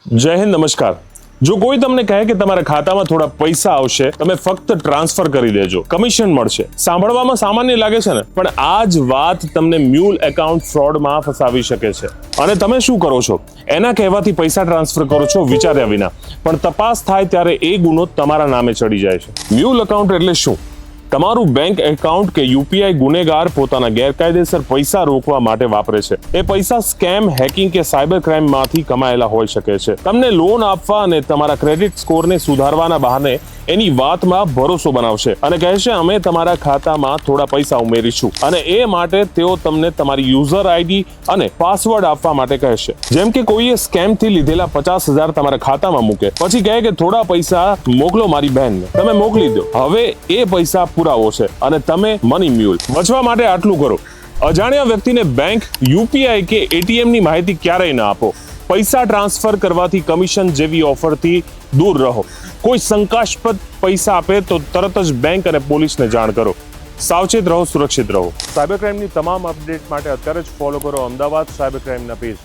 જય હિન્દ, નમસ્કાર। જો કોઈ તમને કહે કે તમારા ખાતામાં થોડા પૈસા આવશે, તમે ફક્ત ટ્રાન્સફર કરી દેજો, કમિશન મળશે, સાંભળવામાં સામાન્ય લાગે છે ને, પણ આ જ વાત તમને મ્યુલ એકાઉન્ટ ફ્રોડમાં ફસાવી શકે છે। અને તમે શું કરો છો? એના કહેવાથી પૈસા ટ્રાન્સફર કરો છો વિચાર્યા વિના, પણ તપાસ થાય ત્યારે એ ગુનો તમારા નામે ચડી જાય છે। મ્યુલ એકાઉન્ટ એટલે શું? તમારું બેંક એકાઉન્ટ કે યુપીઆઈ ગુનેગાર પોતાના ગેરકાયદેસર પૈસા રોકવા માટે વાપરે છે। એ પૈસા સ્કેમ, હેકિંગ કે સાયબર ક્રાઇમ માંથી કમાયેલા હોઈ શકે છે। તમને લોન આપવા અને તમારા ક્રેડિટ સ્કોરને સુધારવાના બહાને એની વાતમાં ભરોસો બનાવશે અને કહેશે અમે તમારા ખાતામાં થોડા પૈસા ઉમેરીશું, અને એ માટે તેઓ તમને તમારી યુઝર આઈડી અને પાસવર્ડ આપવા માટે કહેશે। જેમ કે કોઈએ સ્કેમ થી લીધેલા 50,000 તમારા ખાતામાં મૂકે, પછી કહે કે થોડા પૈસા મોકલો મારી બહેનને, તમે મોકલી દો। હવે એ પૈસા પુરાવો છે અને તમે મની મ્યુલ બચવા માટે આટલું કરો। અજાણ્યા વ્યક્તિને બેંક, યુપીઆઈ કે એટીએમ ની માહિતી ક્યારેય ના આપો। પૈસા ટ્રાન્સફર કરવાથી કમિશન જેવી ઓફરથી દૂર રહો। કોઈ શંકાસ્પદ પૈસા આપે તો તરત જ બેંક અને પોલીસને જાણ કરો। સાવચેત રહો, સુરક્ષિત રહો। સાયબર ક્રાઇમની તમામ અપડેટ માટે અત્યારે જ ફોલો કરો અમદાવાદ સાયબર ક્રાઇમના પેજ।